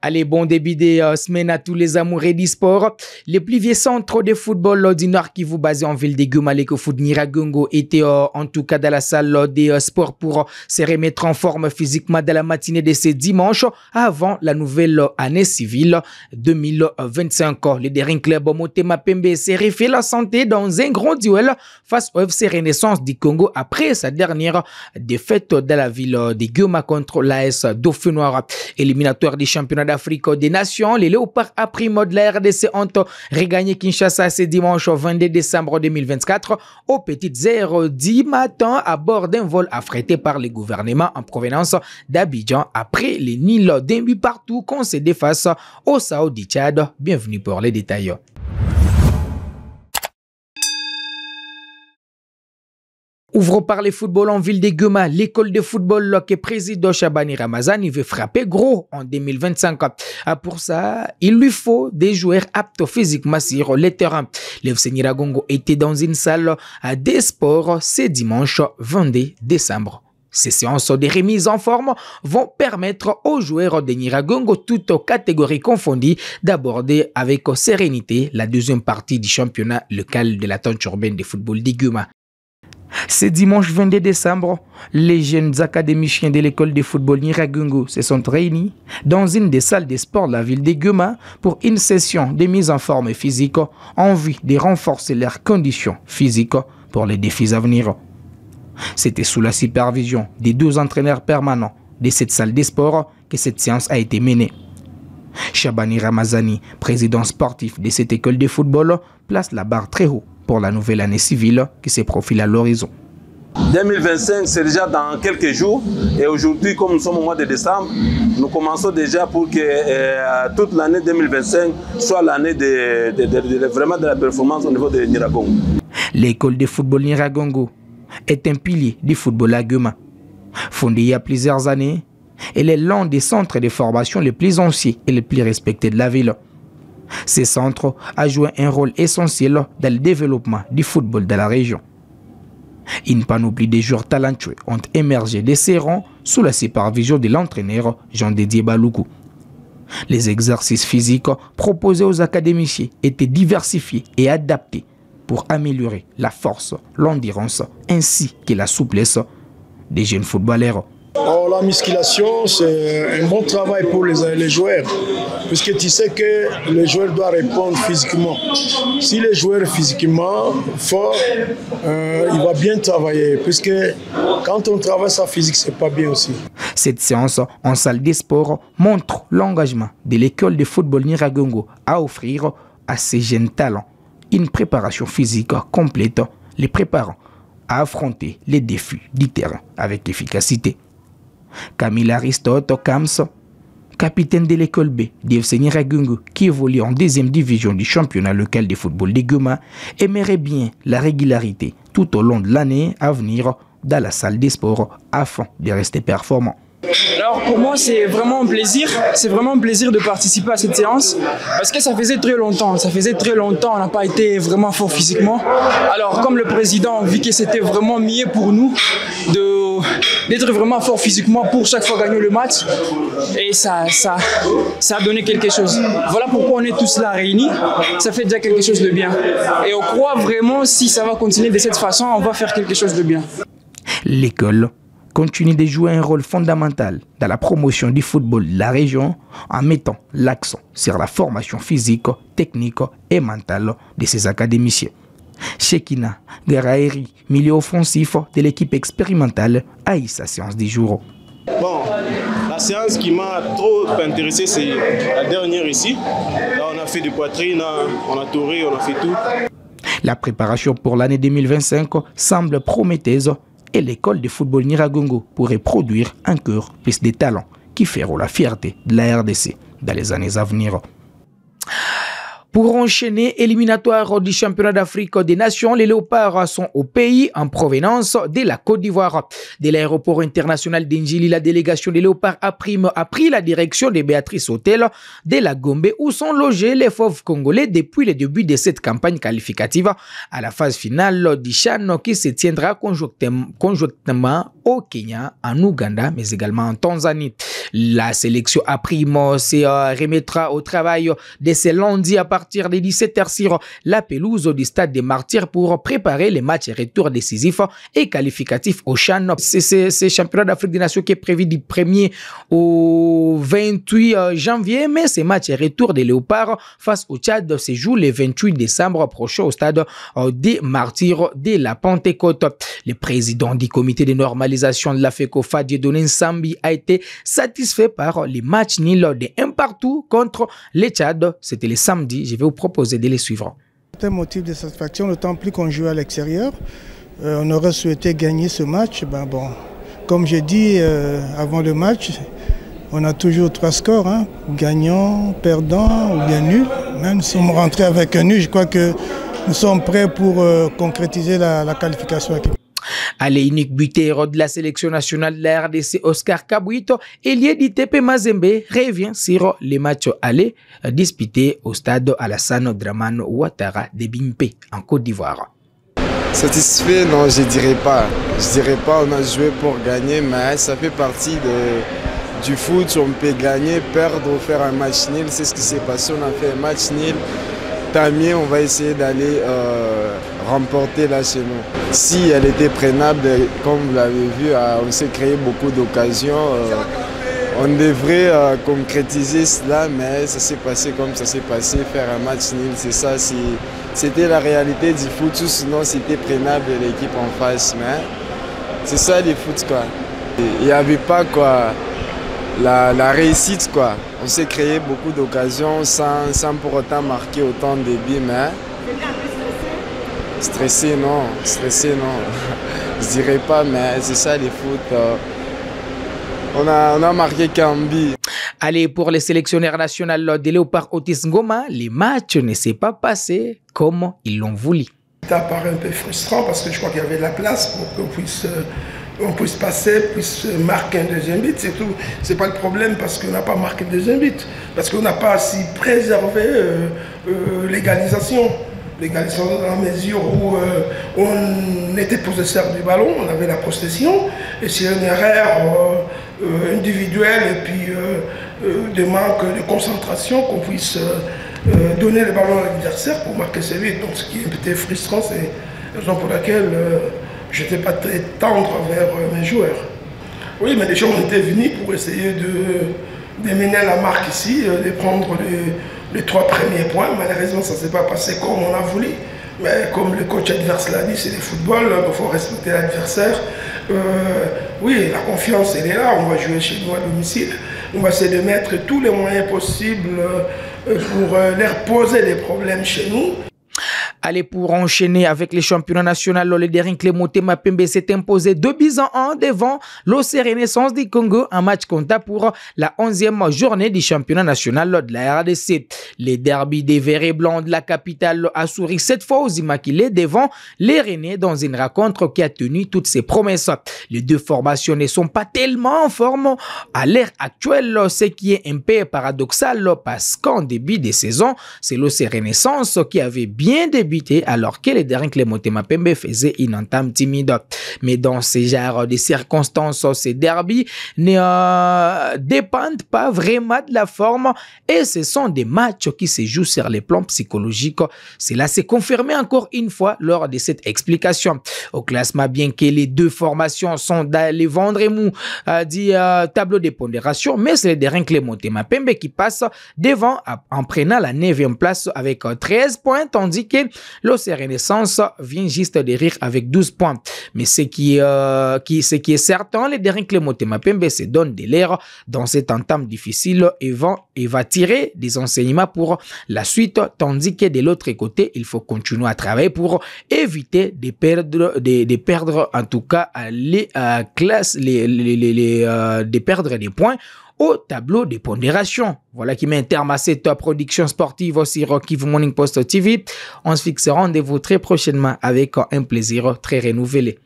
Allez, bon début de semaine à tous les amoureux du sport. Le plus vieux centre de football du Nord Kivu basé en ville de Goma, l'Ecofoot Nyiragongo, était en tout cas dans la salle des sports pour se remettre en forme physiquement dans la matinée de ce dimanche avant la nouvelle année civile 2025. Le Daring Club Motema Pembe s'est refait la santé dans un grand duel face au FC Renaissance du Congo après sa dernière défaite dans la ville de Goma contre l'AS Dauphin Noir. Éliminatoire des championnats d'Afrique des Nations, les Léopards à prime de la RDC ont regagné Kinshasa ce dimanche 22 décembre 2024 aux petites heures du matin à bord d'un vol affrété par le gouvernement en provenance d'Abidjan après les Nils d'un but partout concédés face au Sao du Tchad. Bienvenue pour les détails. Ouvre par le football en ville de Goma, l'école de football que préside Chabani Ramazani veut frapper gros en 2025. Pour ça, il lui faut des joueurs aptes physiquement sur le terrain. Le FC Nyiragongo était dans une salle des sports ce dimanche 22 décembre. Ces séances de remise en forme vont permettre aux joueurs de Nyiragongo, toutes catégories confondues, d'aborder avec sérénité la deuxième partie du championnat local de la tente urbaine de football de Goma. Ce dimanche 22 décembre, les jeunes académiciens de l'école de football Nyiragongo se sont réunis dans une des salles de sport de la ville de Goma pour une session de mise en forme physique en vue de renforcer leurs conditions physiques pour les défis à venir. C'était sous la supervision des 12 entraîneurs permanents de cette salle de sport que cette séance a été menée. Chabani Ramazani, président sportif de cette école de football, place la barre très haut pour la nouvelle année civile qui se profile à l'horizon. 2025, c'est déjà dans quelques jours et aujourd'hui, comme nous sommes au mois de décembre, nous commençons déjà pour que toute l'année 2025 soit l'année vraiment de la performance au niveau de Nyiragongo. L'école de football Nyiragongo est un pilier du football à Goma. Fondée il y a plusieurs années, elle est l'un des centres de formation les plus anciens et les plus respectés de la ville. Ce centre a joué un rôle essentiel dans le développement du football de la région. Une panoplie de joueurs talentueux ont émergé de ces rangs sous la supervision de l'entraîneur Jean-Didier Baloukou. Les exercices physiques proposés aux académiciens étaient diversifiés et adaptés pour améliorer la force, l'endurance ainsi que la souplesse des jeunes footballeurs. Alors, la musculation, c'est un bon travail pour les joueurs, puisque tu sais que le joueur doit répondre physiquement. Si le joueur est physiquement fort, il va bien travailler, puisque quand on travaille sa physique, c'est pas bien aussi. Cette séance en salle de sport montre l'engagement de l'école de football Nyiragongo à offrir à ces jeunes talents une préparation physique complète, les préparant à affronter les défis du terrain avec efficacité. Camille Aristote Kams, capitaine de l'école B du FC Nyiragongo qui évolue en deuxième division du championnat local de football de Goma, aimerait bien la régularité tout au long de l'année à venir dans la salle des sports afin de rester performant. Alors pour moi c'est vraiment un plaisir de participer à cette séance parce que ça faisait très longtemps on n'a pas été vraiment fort physiquement. Alors comme le président vu que c'était vraiment mieux pour nous d'être vraiment fort physiquement pour chaque fois gagner le match et ça a donné quelque chose. Voilà pourquoi on est tous là réunis, ça fait déjà quelque chose de bien et on croit vraiment si ça va continuer de cette façon on va faire quelque chose de bien. L'école continue de jouer un rôle fondamental dans la promotion du football de la région en mettant l'accent sur la formation physique, technique et mentale de ses académiciens. Shekina Garaeri, milieu offensif de l'équipe expérimentale, a eu sa séance du jour. Bon, la séance qui m'a trop intéressé, c'est la dernière ici. Là, on a fait du poitrine, on a touré, on a fait tout. La préparation pour l'année 2025 semble prometteuse et l'école de football Nyiragongo pourrait produire encore plus de talents qui feront la fierté de la RDC dans les années à venir. Pour enchaîner, éliminatoire du championnat d'Afrique des Nations, les Léopards sont au pays en provenance de la Côte d'Ivoire. De l'aéroport international d'Injili, la délégation des Léopards a pris la direction de Béatrice Hôtel de la Gombe où sont logés les fauves congolais depuis le début de cette campagne qualificative à la phase finale du CHAN qui se tiendra conjointement au Kenya, en Ouganda, mais également en Tanzanie. La sélection A' se remettra au travail dès ce lundi à partir de 17h sur la pelouse du stade des Martyrs pour préparer les matchs retour décisifs et qualificatifs au CHAN. C'est championnat d'Afrique des Nations qui est prévu du 1er au 28 janvier, mais ces matchs retour des Léopards face au Tchad se jouent le 28 décembre prochain au stade des Martyrs de la Pentecôte. Le président du comité de normalisation de la FECOFA, Dieudonné Nsambi, a été satisfait par les matchs nuls de 1 partout contre le Tchad. C'était le samedi. Je vais vous proposer de les suivre. C'est un motif de satisfaction, d'autant plus qu'on joue à l'extérieur. On aurait souhaité gagner ce match. Bon, comme j'ai dit avant le match, on a toujours 3 scores, hein, gagnant, perdant ou bien nul. Même nous sommes rentrés avec un nul, je crois que nous sommes prêts pour concrétiser la qualification. Allez, unique buteur de la sélection nationale de la RDC, Oscar Kabouito, ailier du TP Mazembe, revient sur les matchs allés disputés au stade Alassane Dramane Ouattara de Bimpe, en Côte d'Ivoire. Satisfait, non, je dirais pas. Je dirais pas, on a joué pour gagner, mais ça fait partie du foot. On peut gagner, perdre ou faire un match nul. C'est ce qui s'est passé, on a fait un match nul. Tant mieux, on va essayer d'aller remporter là chez nous. Si elle était prenable, comme vous l'avez vu, on s'est créé beaucoup d'occasions. On devrait concrétiser cela, mais ça s'est passé comme ça s'est passé, faire un match nul, c'est ça. C'était la réalité du foot, sinon c'était prenable l'équipe en face. Mais c'est ça le foot, quoi. Il n'y avait pas quoi, la réussite, quoi. On s'est créé beaucoup d'occasions sans pour autant marquer autant de buts, mais stressé non, je dirais pas, mais c'est ça le foot. On a marqué Kambi. Allez, pour les sélectionneurs nationaux de Léopard Otis Ngoma, les matchs ne s'est pas passé comme ils l'ont voulu. Ça paraît un peu frustrant parce que je crois qu'il y avait de la place pour qu'on puisse passer, puisse marquer un deuxième but. C'est tout. C'est pas le problème parce qu'on n'a pas marqué le deuxième but, parce qu'on n'a pas assez préservé l'égalisation. L'égalisation dans la mesure où on était possesseur du ballon, on avait la possession, et c'est une erreur individuelle et puis de manque de concentration qu'on puisse donner le ballon à l'adversaire pour marquer ses buts. Donc ce qui est peut-être frustrant, c'est la raison pour laquelle je n'étais pas très tendre vers mes joueurs. Oui, mais les gens étaient venus pour essayer de mener la marque ici, de prendre les 3 premiers points. Malheureusement, ça ne s'est pas passé comme on a voulu. Mais comme le coach adverse l'a dit, c'est le football, il faut respecter l'adversaire. Oui, la confiance, elle est là. On va jouer chez nous à domicile. On va essayer de mettre tous les moyens possibles pour leur poser des problèmes chez nous. Allez, pour enchaîner avec les championnats nationaux, le Derinkle Motema Pembe s'est imposé 2-1 devant l'OC Renaissance du Congo, un match comptable pour la 11e journée du championnat national de la RDC. Les derbys des Verts et Blancs de la capitale a souri cette fois aux Immaculés devant les Rennais dans une rencontre qui a tenu toutes ses promesses. Les deux formations ne sont pas tellement en forme à l'ère actuelle, ce qui est un peu paradoxal parce qu'en début de saison, c'est l'OC Renaissance qui avait bien débuté alors que les Derinkle Motema Pembe faisait une entame timide. Mais dans ces genres de circonstances, ces derbys ne dépendent pas vraiment de la forme et ce sont des matchs qui se jouent sur les plans psychologiques. Cela s'est confirmé encore une fois lors de cette explication. Au classement, bien que les deux formations sont dans les ventres mous du tableau de pondération, mais c'est les Derinkle Motema Pembe qui passe devant en prenant la 9e place avec 13 points, tandis que l'OC Renaissance vient juste de rire avec 12 points. Mais ce qui est certain, les Derinkle Motema Pembe se donne de l'air dans cette entame difficile et va tirer des enseignements pour la suite, tandis que de l'autre côté, il faut continuer à travailler pour éviter de perdre en tout cas de perdre des points au tableau des pondérations. Voilà qui met un terme à cette production sportive aussi Rock Morning Post TV. On se fixe rendez-vous très prochainement avec un plaisir très renouvelé.